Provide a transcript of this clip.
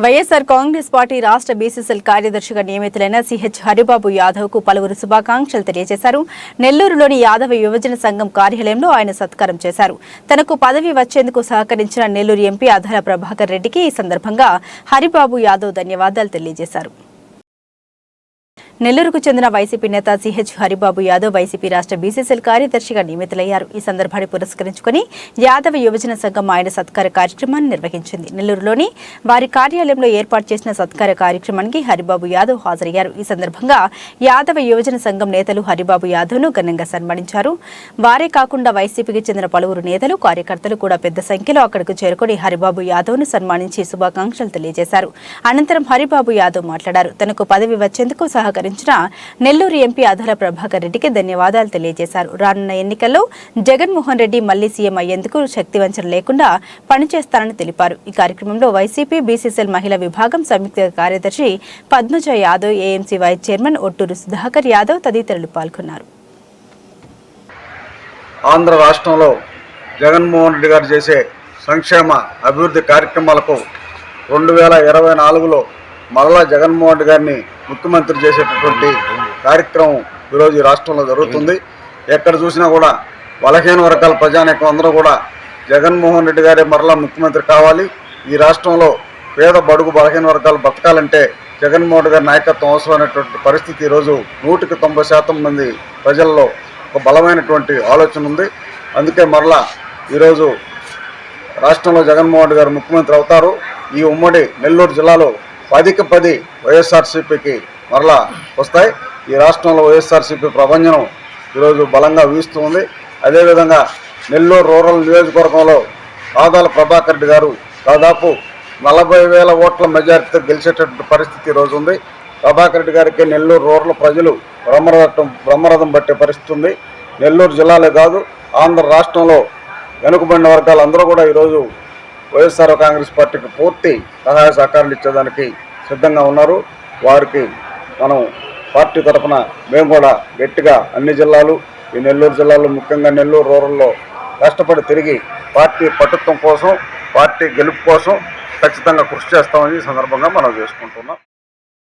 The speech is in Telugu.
వైఎస్ఆర్ కాంగ్రెస్ పార్టీ రాష్ట్ర బీసీసీఎల్ కార్యదర్శిగా నియమితులైన సిహెచ్ హరిబాబు యాదవ్ కు పలువురు శుభాకాంక్షలు తెలియజేశారు. నెల్లూరులోని యాదవ యువజన సంఘం కార్యాలయంలో ఆయన సత్కారం చేశారు. తనకు పదవి వచ్చేందుకు సహకరించిన నెల్లూరు ఎంపీ అధాల ప్రభాకర్ రెడ్డికి ఈ సందర్భంగా హరిబాబు యాదవ్ ధన్యవాదాలు తెలియజేశారు. నెల్లూరుకు చెందిన వైసీపీ నేత సిహెచ్ హరిబాబు యాదవ్ వైసీపీ రాష్ట్ర బీసీసీఎల్ కార్యదర్శిగా నియమితులయ్యారు. ఈ సందర్భాన్ని పురస్కరించుకుని యాదవ యువజన సంఘం ఆయన సత్కార కార్యక్రమాన్ని నిర్వహించింది. నెల్లూరులోని వారి కార్యాలయంలో ఏర్పాటు చేసిన సత్కార కార్యక్రమానికి హరిబాబు యాదవ్ హాజరయ్యారు. ఈ సందర్భంగా యాదవ యువజన సంఘం నేతలు హరిబాబు యాదవ్ను ఘనంగా సన్మానించారు. వారే కాకుండా వైసీపీకి చెందిన పలువురు నేతలు, కార్యకర్తలు కూడా పెద్ద సంఖ్యలో అక్కడకు చేరుకుని హరిబాబు యాదవ్ను సన్మానించి శుభాకాంక్షలు తెలియజేశారు. అనంతరం హరిబాబు యాదవ్ మాట్లాడారు. తనకు పదవి వచ్చేందుకు సహకరించిన నెల్లూరు ఎంపీ అధాల ప్రభాకర్ రెడ్డికి ధన్యవాదాలు తెలియజేశారు. రానున్న ఎన్నికల్లో జగన్మోహన్ రెడ్డి మళ్లీ సీఎం అయ్యేందుకు శక్తివంచన లేకుండా పనిచేస్తారని తెలిపారు. ఈ కార్యక్రమంలో వైసీపీ బీసీసీఎల్ మహిళా విభాగం సంయుక్త కార్యదర్శి Padmaja Yadav, AMC vice chairman Otturu Sudhakar Yadav తదితరులు పాల్గొన్నారు. ఆంధ్ర రాష్ట్రంలో జగన్మోహన్ రెడ్డి గారు చేసే సంక్షేమ అభివృద్ధి కార్యక్రమాలకు 2024లో మరలా జగన్మోహన్ రెడ్డి గారిని ముఖ్యమంత్రి చేసేటటువంటి కార్యక్రమం ఈరోజు ఈ రాష్ట్రంలో జరుగుతుంది. ఎక్కడ చూసినా కూడా బలహీన వర్గాల ప్రజానీకం అందరూ కూడా జగన్మోహన్ రెడ్డి గారే మరలా ముఖ్యమంత్రి కావాలి, ఈ రాష్ట్రంలో పేద బడుగు బలహీన వర్గాలు బతకాలంటే జగన్మోహన్ రెడ్డి గారి నాయకత్వం అవసరమైనటువంటి పరిస్థితి ఈరోజు 100% మంది ప్రజల్లో ఒక బలమైనటువంటి ఆలోచన ఉంది. అందుకే మరలా ఈరోజు రాష్ట్రంలో జగన్మోహన్ రెడ్డి గారు ముఖ్యమంత్రి అవుతారు. ఈ ఉమ్మడి నెల్లూరు జిల్లాలో 10కి 10 వైఎస్ఆర్సీపీకి మరలా వస్తాయి. ఈ రాష్ట్రంలో వైఎస్ఆర్సీపీ ప్రభంజనం ఈరోజు బలంగా వీస్తూ ఉంది. అదేవిధంగా నెల్లూరు రూరల్ నియోజకవర్గంలో ఆదాల ప్రభాకర్ రెడ్డి గారు దాదాపు 40,000 ఓట్ల మెజారిటీతో గెలిచేటటువంటి పరిస్థితి ఈరోజు ఉంది. ప్రభాకర్ రెడ్డి గారికి నెల్లూరు రూరల్ ప్రజలు బ్రహ్మరథం పట్టే పరిస్థితి ఉంది. నెల్లూరు జిల్లాలే కాదు, ఆంధ్ర రాష్ట్రంలో వెనుకబడిన వర్గాలు అందరూ కూడా ఈరోజు వైఎస్ఆర్ కాంగ్రెస్ పార్టీకి పూర్తి సహాయ సహకారాలు ఇచ్చేదానికి సిద్ధంగా ఉన్నారు. వారికి మనం పార్టీ తరఫున మేము కూడా గట్టిగా అన్ని జిల్లాలు, ఈ నెల్లూరు జిల్లాలో ముఖ్యంగా నెల్లూరు రూరల్లో కష్టపడి తిరిగి పార్టీ పటుత్వం కోసం, పార్టీ గెలుపు కోసం ఖచ్చితంగా కృషి చేస్తామని ఈ సందర్భంగా మనం చేసుకుంటున్నాం.